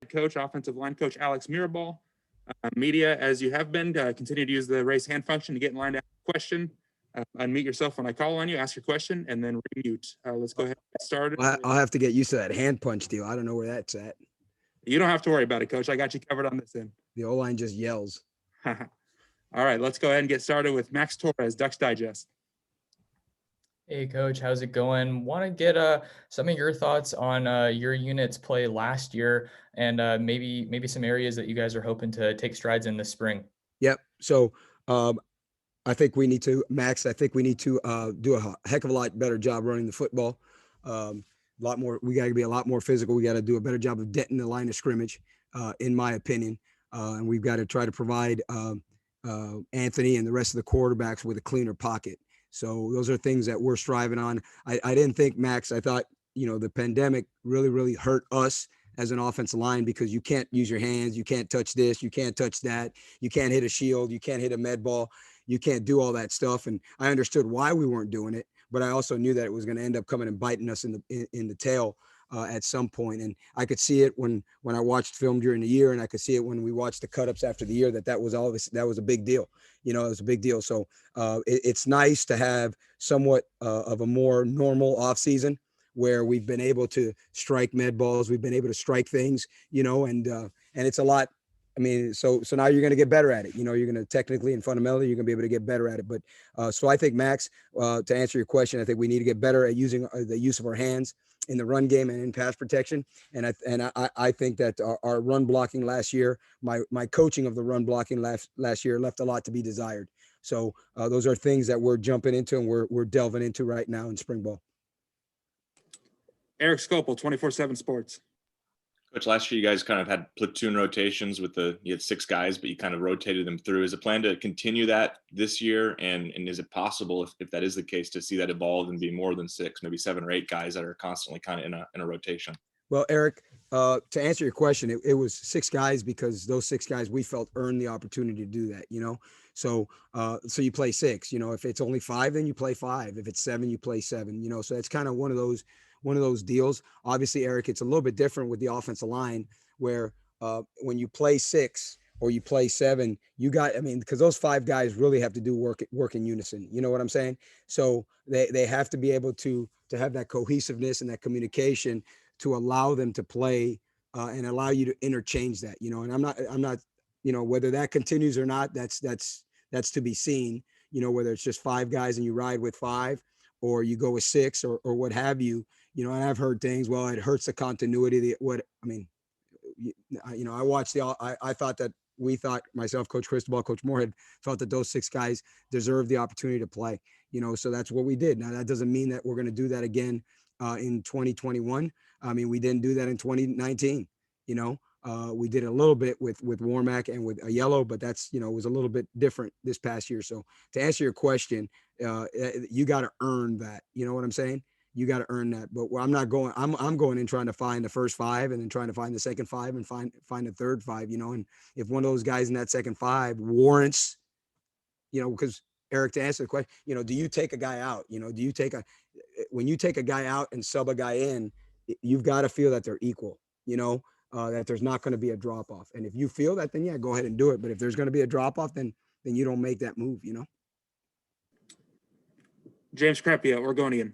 coach, offensive line coach Alex Mirabal. Media, as you have been, continue to use the raise hand function to get in line to ask a question. Unmute yourself when I call on you, ask your question, and then remute. Let's go ahead and get started. I'll have to get used to that hand punch deal. I don't know where that's at. You don't have to worry about it, Coach. I got you covered on this end. The O-line just yells. All right, let's go ahead and get started with Max Torres, Ducks Digest. Hey, Coach, how's it going? Want to get some of your thoughts on your unit's play last year and maybe some areas that you guys are hoping to take strides in this spring. Yep. So I think we need to, Max, do a heck of a lot better job running the football. A lot more, we got to be a lot more physical. We got to do a better job of denting the line of scrimmage, in my opinion. And we've got to try to provide Anthony and the rest of the quarterbacks with a cleaner pocket. So those are things that we're striving on. I didn't think, Max, I thought, the pandemic really, really hurt us as an offensive line because you can't use your hands. You can't touch this. You can't touch that. You can't hit a shield. You can't hit a med ball. You can't do all that stuff. And I understood why we weren't doing it, but I also knew that it was going to end up coming and biting us in the tail at some point. And I could see it when I watched film during the year, and I could see it when we watched the cut-ups after the year, that was a big deal. It was a big deal. So it's nice to have somewhat of a more normal off season where we've been able to strike med balls. We've been able to strike things, and it's a lot. I mean, so now you're going to get better at it. You're going to technically and fundamentally, you're going to be able to get better at it. But so I think, Max, to answer your question, I think we need to get better at using the use of our hands in the run game and in pass protection. And I think that our run blocking last year, my coaching of the run blocking last year left a lot to be desired. So those are things that we're jumping into and we're delving into right now in spring ball. Eric Scopel, 24/7 Sports. Coach, last year you guys kind of had platoon rotations you had 6 guys, but you kind of rotated them through. Is the plan to continue that this year? And is it possible, if that is the case, to see that evolve and be more than 6, maybe 7 or 8 guys that are constantly kind of in a rotation? Well, Eric, to answer your question, it was 6 guys because those 6 guys we felt earned the opportunity to do that, So you play 6, if it's only 5, then you play 5. If it's 7, you play 7, so it's kind of one of those deals. Obviously, Eric, it's a little bit different with the offensive line where when you play 6 or you play 7, because those 5 guys really have to do work in unison. You know what I'm saying? So they have to be able to have that cohesiveness and that communication to allow them to play and allow you to interchange that, and I'm not, whether that continues or not, that's to be seen, whether it's just 5 guys and you ride with 5 or you go with 6 or what have you, and I've heard things, well, it hurts the continuity. I watched I thought that myself, Coach Cristobal, Coach Moorhead, felt that those 6 guys deserved the opportunity to play, so that's what we did. Now, that doesn't mean that we're going to do that again in 2021. We didn't do that in 2019, we did a little bit with Warmack and with Yellow, but that's, was a little bit different this past year. So to answer your question, you got to earn that, you know what I'm saying? You got to earn that, but I'm not going, I'm going in trying to find the first 5 and then trying to find the second 5 and find the third 5, and if one of those guys in that second 5 warrants, because Eric, to answer the question, do you take a guy out? When you take a guy out and sub a guy in, you've got to feel that they're equal, that there's not going to be a drop off. And if you feel that, then yeah, go ahead and do it. But if there's going to be a drop off, then you don't make that move, James Crepia, Oregonian.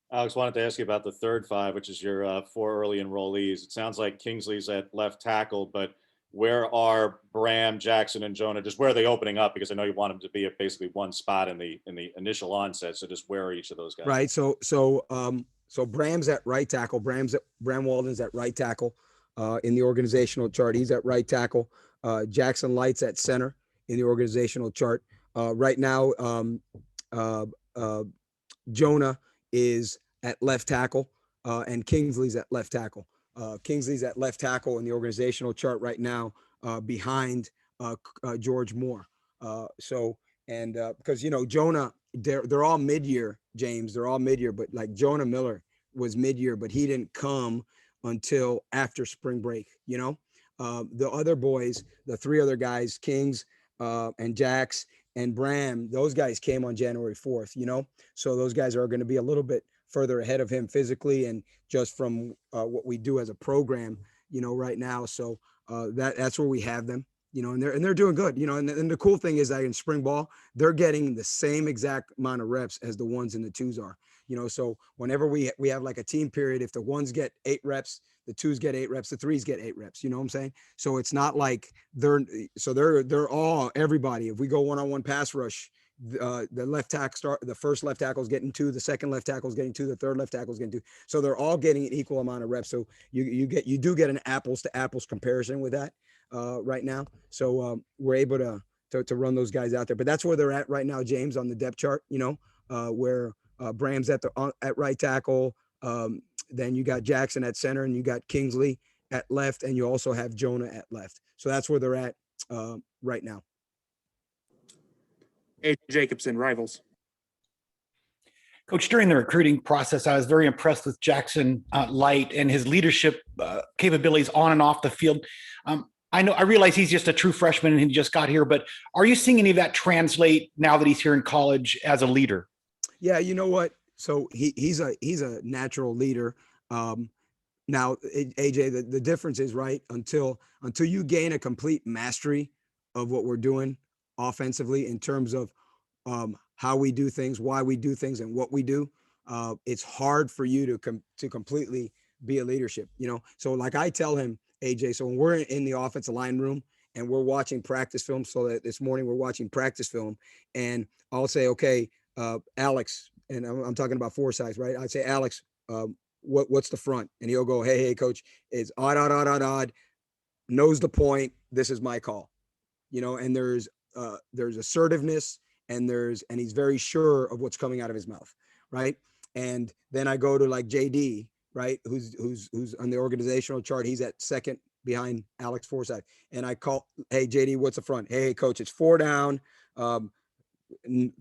Alex, wanted to ask you about the third 5, which is your 4 early enrollees. It sounds like Kingsley's at left tackle, but where are Bram, Jackson, and Jonah? Just where are they opening up? Because I know you want them to be at basically one spot in the initial onset. So just where are each of those guys? Right. So Bram's at right tackle. Bram Walden's at right tackle in the organizational chart. He's at right tackle. Jackson Light's at center in the organizational chart. Right now, Jonah is at left tackle and Kingsley's at left tackle. Kingsley's at left tackle in the organizational chart right now behind George Moore. Because, Jonah, they're all mid-year, James. They're all mid-year, but like Jonah Miller was mid-year, but he didn't come until after spring break, The other boys, the 3 other guys, Kings and Jax and Bram, those guys came on January 4th, So those guys are going to be a little bit further ahead of him physically and just from what we do as a program, right now. So that's where we have them, and they're doing good, and the cool thing is that in spring ball, they're getting the same exact amount of reps as the ones and the twos are, so whenever we have like a team period, if the ones get 8 reps, the twos get 8 reps, the threes get 8 reps, you know what I'm saying? So it's not like they're all everybody. If we go one-on-one pass rush, the left tackle the first left tackle is getting 2, the second left tackle is getting 2, the third left tackle is getting 2. So they're all getting an equal amount of reps. So you do get an apples to apples comparison with that right now. So we're able to run those guys out there. But that's where they're at right now, James, on the depth chart. Where Bram's at right tackle. Then you got Jackson at center, and you got Kingsley at left, and you also have Jonah at left. So that's where they're at right now. AJ Jacobson, Rivals. Coach, during the recruiting process, I was very impressed with Jackson Light and his leadership capabilities on and off the field. I realize he's just a true freshman and he just got here, but are you seeing any of that translate now that he's here in college as a leader? Yeah, you know what? So he's a natural leader. Now, AJ, the difference is, right, until you gain a complete mastery of what we're doing offensively in terms of how we do things, why we do things, and what we do, it's hard for you to completely be a leadership, So like I tell him, AJ, so when we're in the offensive line room and we're watching practice film, so that this morning we're watching practice film, and I'll say, okay, Alex, and I'm talking about Forsyth, right? I'd say, Alex, what's the front? And he'll go, hey, coach, it's odd, knows the point. This is my call, and there's assertiveness, and he's very sure of what's coming out of his mouth, right? And then I go to like JD, right, who's on the organizational chart. He's at second behind Alex Forsyth, and I call, hey JD, what's the front? Hey coach, it's 4 down,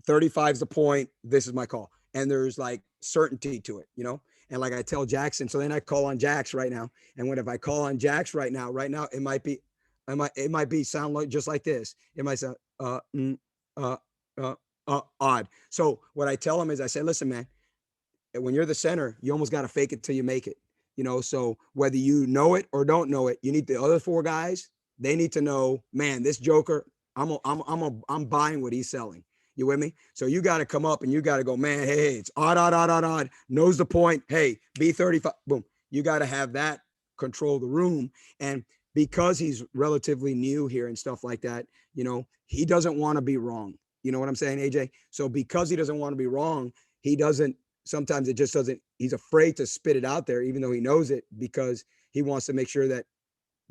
35 is the point. This is my call, and there's like certainty to it, And like I tell Jackson, so then I call on Jax right now, and if I call on Jax right now, it might be sound like just like this. It might sound odd. So what I tell him is, I say, listen, man, when you're the center, you almost got to fake it till you make it, so whether you know it or don't know it, you need the other 4 guys. They need to know, man, this joker, I'm buying what he's selling. You with me? So you got to come up and you got to go, man, hey, it's odd, knows the point. Hey, B35, boom. You got to have that control the room. And because he's relatively new here and stuff like that, he doesn't want to be wrong. You know what I'm saying, AJ? So because he doesn't want to be wrong, sometimes it just doesn't, he's afraid to spit it out there, even though he knows it, because he wants to make sure that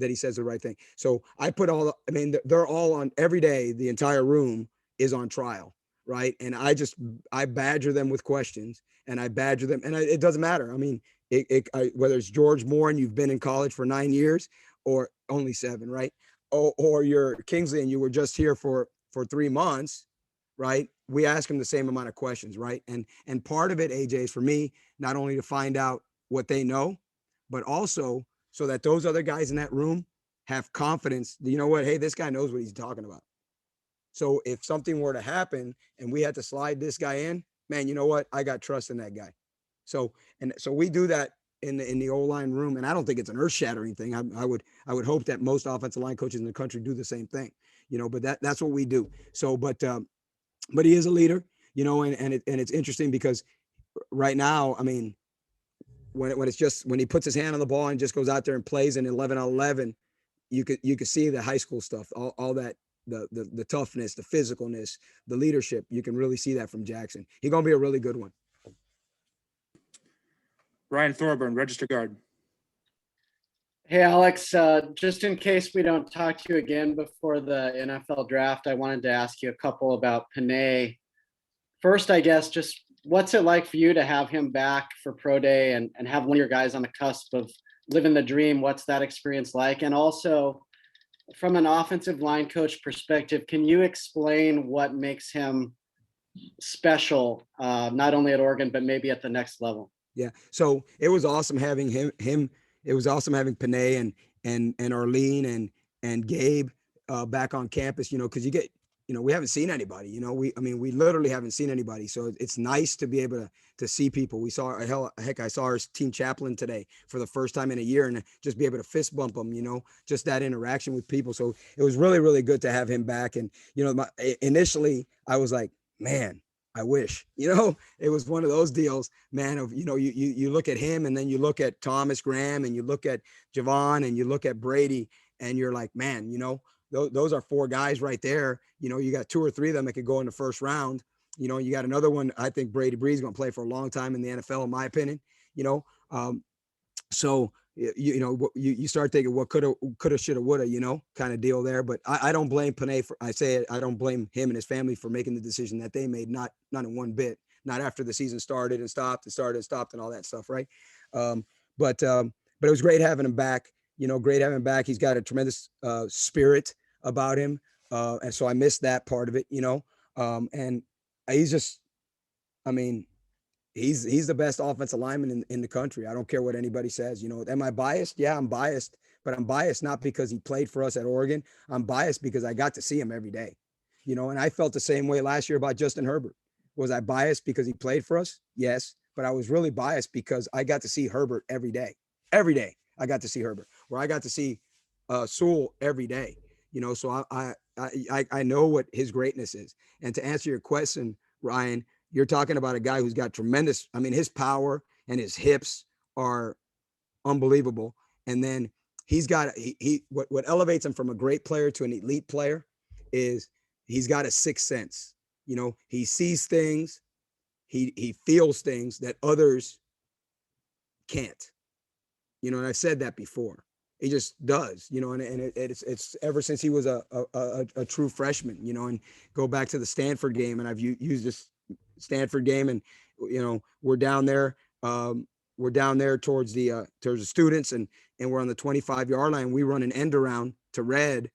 he says the right thing. So I put they're all on every day. The entire room is on trial, right? And I badger them with questions, and I badger them, and it doesn't matter. I mean, whether it's George Moore and you've been in college for 9 years or only 7, right? Or you're Kingsley and you were just here for 3 months, right? We ask them the same amount of questions, right? And part of it, AJ, is for me, not only to find out what they know, but also so that those other guys in that room have confidence. You know what? Hey, this guy knows what he's talking about. So if something were to happen and we had to slide this guy in, man, you know what? I got trust in that guy. So we do that in the O-line room, and I don't think it's an earth-shattering thing. I would hope that most offensive line coaches in the country do the same thing, but that's what we do. So, but he is a leader, and it's interesting because right now, I mean, when he puts his hand on the ball and just goes out there and plays an 11 on 11, you could see the high school stuff, all that, the toughness, the physicalness, the leadership. You can really see that from Jackson. He's going to be a really good one. Ryan Thorburn, register guard. Hey, Alex, just in case we don't talk to you again before the NFL draft, I wanted to ask you a couple about Panay. First, I guess, just what's it like for you to have him back for Pro Day and have one of your guys on the cusp of living the dream? What's that experience like? And also, from an offensive line coach perspective, can you explain what makes him special, not only at Oregon, but maybe at the next level? Yeah. So it was awesome having him. It was awesome having Panay and Arlene and Gabe back on campus, because you get we haven't seen anybody, we literally haven't seen anybody. So it's nice to be able to see people. We saw, heck, I saw our team chaplain today for the first time in a year, and just be able to fist bump him, just that interaction with people. So it was really, really good to have him back. And, initially I was like, man, I wish, it was one of those deals, man, of, you look at him, and then you look at Thomas Graham, and you look at Javon, and you look at Brady, and you're like, man, those are 4 guys right there. You got 2 or 3 of them that could go in the first round. You got another one. I think Brady Bree's going to play for a long time in the NFL, in my opinion. So you start thinking what coulda, shoulda, woulda, kind of deal there. But I don't blame Panay for. I don't blame him and his family for making the decision that they made. Not in one bit. Not after the season started and stopped and started and stopped and all that stuff, right? But it was great having him back. Great having him back. He's got a tremendous spirit about him. And so I missed that part of it, and he's just, he's the best offensive lineman in the country. I don't care what anybody says, am I biased? Yeah, I'm biased, but I'm biased not because he played for us at Oregon. I'm biased because I got to see him every day, and I felt the same way last year about Justin Herbert. Was I biased because he played for us? Yes, but I was really biased because I got to see Herbert every day. Every day I got to see Herbert, where I got to see Sewell every day, so I know what his greatness is. And to answer your question, Ryan, you're talking about a guy who's got tremendous, his power and his hips are unbelievable. And then he's got, what elevates him from a great player to an elite player is he's got a sixth sense. He sees things, he feels things that others can't, and I've said that before. He just does, and it's ever since he was a true freshman, and go back to the Stanford game, and I've used this Stanford game, and we're down there towards the students, and we're on the 25-yard line. We run an end around to red,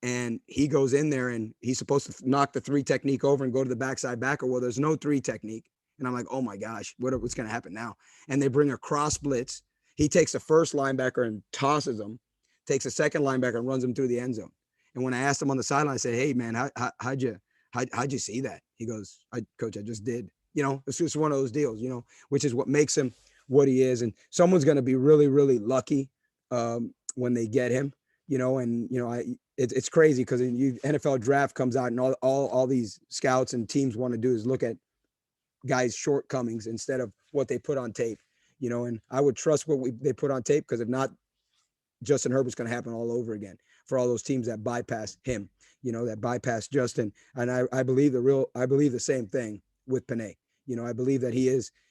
and he goes in there, and he's supposed to knock the 3 technique over and go to the backside backer. Well, there's no 3 technique, and I'm like, oh my gosh, what's going to happen now? And they bring a cross blitz. He takes the first linebacker and tosses him, takes a second linebacker and runs him through the end zone. And when I asked him on the sideline, I said, hey man, how'd you see that? He goes, Coach, I just did. It's just one of those deals, which is what makes him what he is. And someone's going to be really, really lucky when they get him, it's crazy because NFL draft comes out, and all these scouts and teams want to do is look at guys' shortcomings instead of what they put on tape. And I would trust what they put on tape, because if not, Justin Herbert's going to happen all over again for all those teams that bypass him, that bypass Justin. And I believe the same thing with Panay. I believe that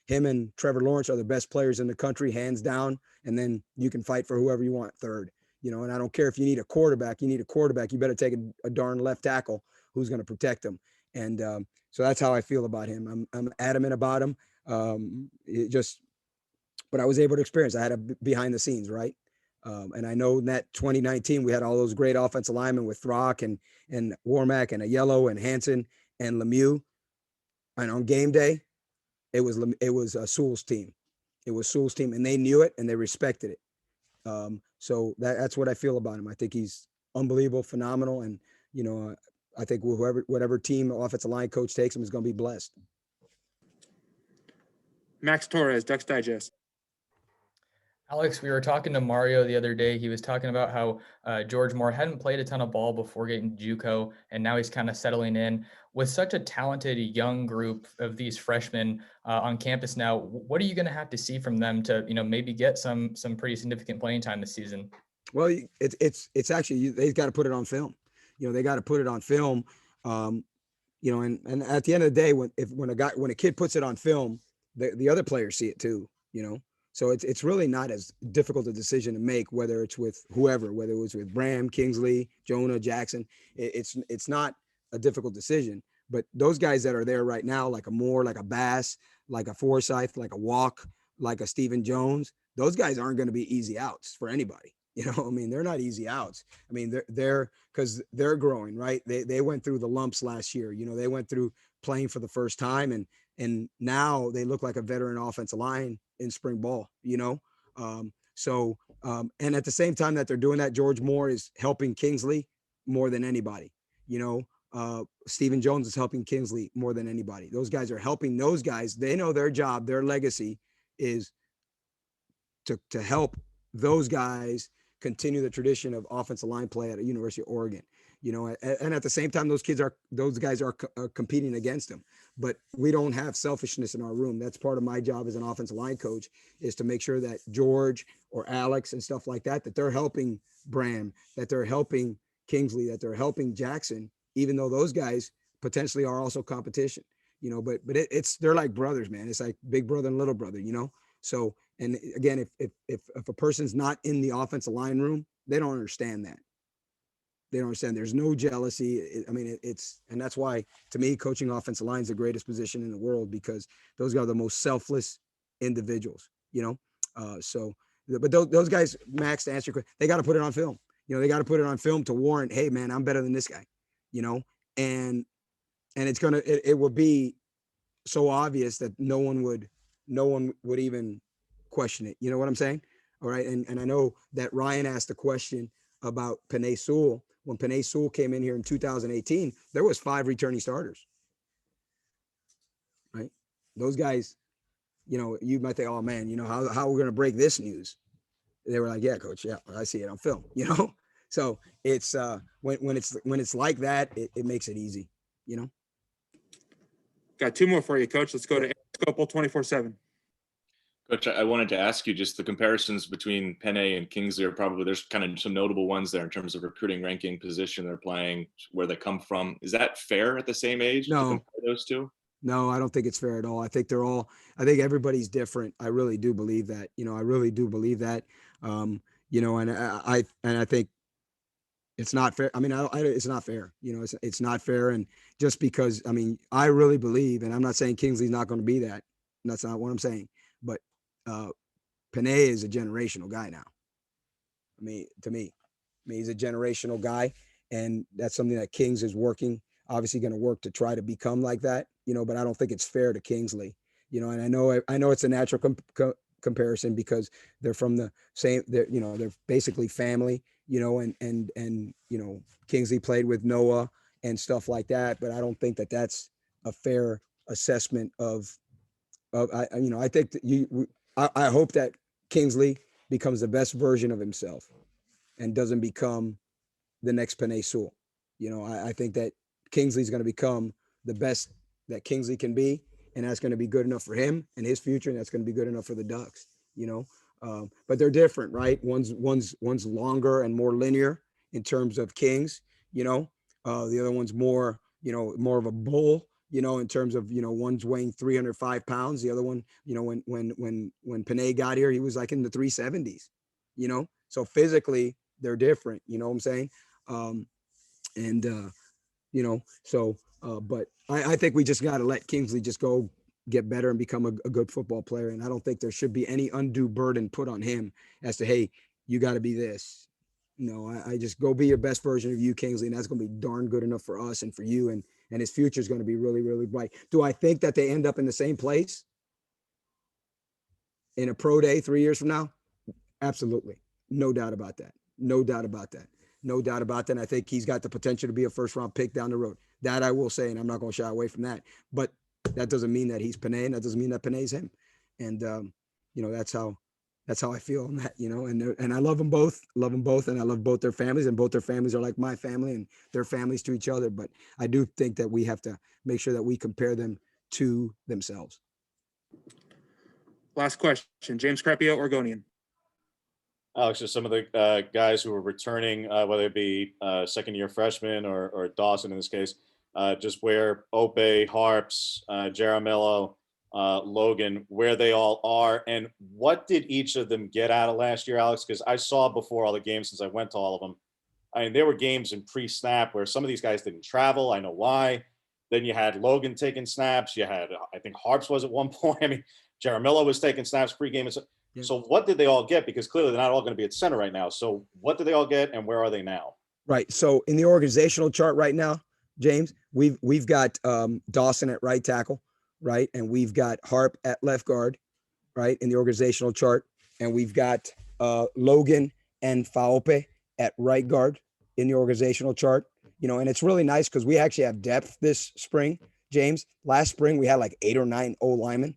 him and Trevor Lawrence are the best players in the country, hands down. And then you can fight for whoever you want third, and I don't care if you need a quarterback, you better take a darn left tackle who's going to protect him. And so that's how I feel about him. I'm adamant about him. But I was able to experience. I had a behind the scenes, right? And I know in that 2019, we had all those great offensive linemen with Throck and Warmack and Aiello and Hanson and Lemieux. And on game day, it was Sewell's team. It was Sewell's team, and they knew it and they respected it. So that's what I feel about him. I think he's unbelievable, phenomenal, and I think whatever team offensive line coach takes him is going to be blessed. Max Torres, Ducks Digest. Alex, we were talking to Mario the other day. He was talking about how George Moore hadn't played a ton of ball before getting JUCO, and now he's kind of settling in with such a talented young group of these freshmen on campus now. What are you going to have to see from them to, maybe get some pretty significant playing time this season? Well, it's actually, they've got to put it on film. They got to put it on film. And at the end of the day, when a kid puts it on film, the other players see it too. So it's really not as difficult a decision to make, whether it's with whoever, whether it was with Bram, Kingsley, Jonah, Jackson. It's not a difficult decision. But those guys that are there right now, like a Moore, like a Bass, like a Forsyth, like a Walk, like a Stephen Jones, those guys aren't going to be easy outs for anybody. They're not easy outs. They're because they're growing, right? They went through the lumps last year. They went through playing for the first time, and now they look like a veteran offensive line in spring ball, and at the same time that they're doing that, George Moore is helping Kingsley more than anybody, Stephen Jones is helping Kingsley more than anybody. Those guys are helping those guys. They know their job, their legacy is to help those guys continue the tradition of offensive line play at the University of Oregon. You know, and at the same time, those guys are competing against them. But we don't have selfishness in our room. That's part of my job as an offensive line coach, is to make sure that George or Alex and stuff like that, that they're helping Bram, that they're helping Kingsley, that they're helping Jackson, even though those guys potentially are also competition. You know, but they're like brothers, man. It's like big brother and little brother, you know? So, and again, if a person's not in the offensive line room, they don't understand that. They don't understand. There's no jealousy. I mean, and that's why, to me, coaching offensive line is the greatest position in the world, because those are the most selfless individuals, you know? But those guys, Max, to answer your question, they got to put it on film. You know, they got to put it on film to warrant, hey, man, I'm better than this guy, you know? And it will be so obvious that no one would even question it. You know what I'm saying? All right. And I know that Ryan asked a question about Penei Sewell. When Penei Sewell came in here in 2018, there was 5 returning starters. Right. Those guys, you know, you might think, oh man, you know, how are we going to break this news? They were like, yeah, coach. Yeah, I see it on film, you know? So it's when it's like that, it makes it easy, you know? Got 2 more for you, coach. Let's go to Scopel 24/7. Coach, I wanted to ask you, just the comparisons between Penei and Kingsley are probably, there's kind of some notable ones there in terms of recruiting, ranking, position they're playing, where they come from. Is that fair at the same age to compare those two? No, I don't think it's fair at all. I think everybody's different. I really do believe that, you know, you know, and I think it's not fair. I mean, it's not fair, you know, it's not fair. And just because, I mean, I really believe, and I'm not saying Kingsley's not going to be that. That's not what I'm saying, but Penei is a generational guy now. I mean, to me, he's a generational guy, and that's something that Kings is obviously going to work to try to become like that, you know, but I don't think it's fair to Kingsley, you know, and I know it's a natural comparison because they're from the same, you know, they're basically family, you know, and, you know, Kingsley played with Noah and stuff like that, but I don't think that that's a fair assessment you know, I think that I hope that Kingsley becomes the best version of himself and doesn't become the next Penei Sewell. You know, I think that Kingsley's going to become the best that Kingsley can be, and that's going to be good enough for him and his future, and that's going to be good enough for the Ducks, you know. But they're different, right? One's longer and more linear in terms of Kings, you know. The other one's more, you know, more of a bull, you know, in terms of, you know, one's weighing 305 pounds. The other one, you know, when Penei got here, he was like in the 370s, you know. So physically they're different, you know what I'm saying? You know, so, but I think we just got to let Kingsley just go get better and become a good football player. And I don't think there should be any undue burden put on him as to, hey, you got to be this. No, I just go be your best version of you, Kingsley, and that's going to be darn good enough for us and for you. And his future is going to be really, really bright. Do I think that they end up in the same place in a pro day 3 years from now? Absolutely. No doubt about that. No doubt about that. No doubt about that. And I think he's got the potential to be a first round pick down the road. That I will say, and I'm not going to shy away from that. But that doesn't mean that he's Penei, and that doesn't mean that Penei's him. And you know, that's how I feel on that, you know, and I love them both, and I love both their families, and both their families are like my family and their families to each other. But I do think that we have to make sure that we compare them to themselves. Last question, James Crepio, Oregonian. Alex, just some of the guys who are returning, whether it be second-year freshmen or Dawson in this case, just where Ope, Harps, Jaramillo, Logan, where they all are, and what did each of them get out of last year, Alex? Because I saw before all the games, since I went to all of them, I mean, there were games in pre-snap where some of these guys didn't travel. I know why. Then you had Logan taking snaps. You had, I think Harps was at one point. I mean, Jaramillo was taking snaps pre-game. So what did they all get? Because clearly they're not all going to be at center right now. So what did they all get, and where are they now? Right. So in the organizational chart right now, James, we've got Dawson at right tackle, right, and we've got Harp at left guard, right, in the organizational chart, and we've got Logan and Faope at right guard in the organizational chart, and it's really nice because we actually have depth this spring, James. Last spring we had like 8 or 9 O linemen,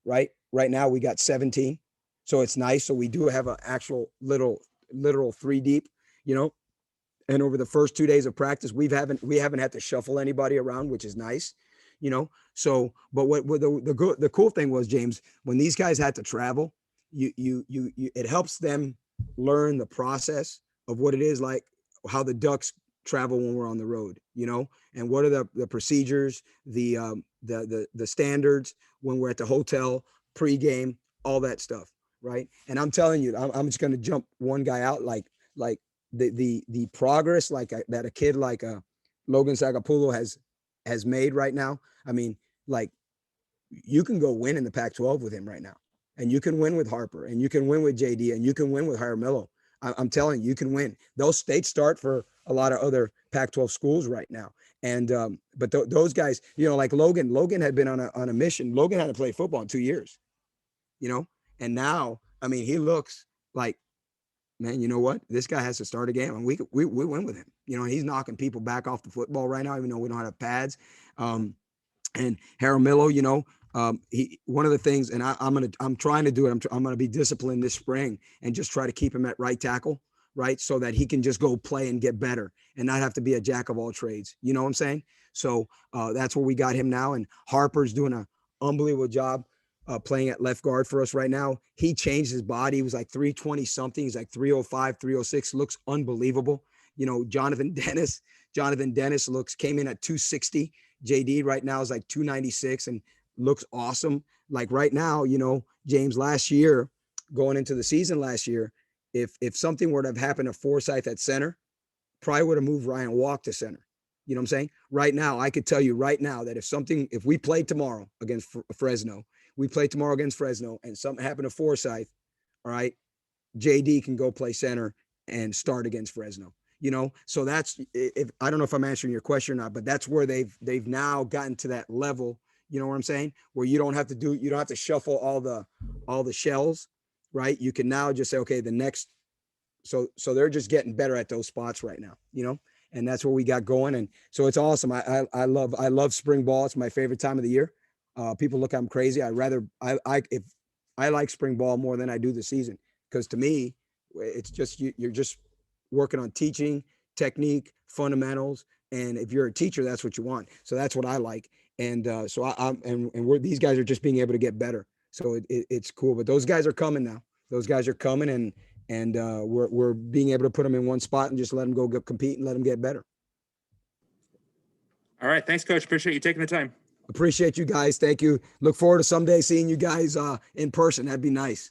right? Right now we got 17. So it's nice. So we do have an actual literal 3 deep, and over the first 2 days of practice, we haven't had to shuffle anybody around, which is nice, So, but what the cool thing was, James, when these guys had to travel, it helps them learn the process of what it is like, how the Ducks travel when we're on the road, and what are the procedures, the standards when we're at the hotel, pregame, all that stuff, right? And I'm telling you, I'm just going to jump one guy out, like the progress that a kid like Logan Sagapulo has made right now. I mean, like, you can go win in the Pac-12 with him right now, and you can win with Harper, and you can win with JD, and you can win with Jaramillo. I'm telling you, you can win. Those states start for a lot of other Pac-12 schools right now. And but those guys, like Logan had been on a mission. Logan hadn't played football in 2 years, and now, I mean, he looks like, man, you know what? This guy has to start a game, and we win with him. He's knocking people back off the football right now, even though we don't have pads. And Jaramillo, one of the things, and I'm trying to do it. I'm going to be disciplined this spring and just try to keep him at right tackle, right, so that he can just go play and get better and not have to be a jack of all trades. You know what I'm saying? So that's where we got him now, and Harper's doing an unbelievable job playing at left guard for us right now. He changed his body. He was like 320 something. He's like 305, 306. Looks unbelievable. Jonathan Dennis came in at 260. JD right now is like 296 and looks awesome. Like right now, James, last year, going into the season last year, if something were to have happened to Forsyth at center, probably would have moved Ryan Walk to center. You know what I'm saying? Right now, I could tell you right now that if we played tomorrow against Fresno, and something happened to Forsyth, all right, JD can go play center and start against Fresno. So that's, if I don't know if I'm answering your question or not, but that's where they've now gotten to that level. You know what I'm saying? Where you don't have to shuffle all the shells, right? You can now just say, okay, the next. So they're just getting better at those spots right now, and that's what we got going. And so it's awesome. I love spring ball. It's my favorite time of the year. People look, I'm crazy. If I like spring ball more than I do the season, because to me, it's just, you're just working on teaching, technique, fundamentals. And if you're a teacher, that's what you want. So that's what I like. And these guys are just being able to get better. So it's cool, but those guys are coming now. Those guys are coming, and we're being able to put them in one spot and just let them go compete and let them get better. All right. Thanks, Coach. Appreciate you taking the time. Appreciate you guys. Thank you. Look forward to someday seeing you guys in person. That'd be nice.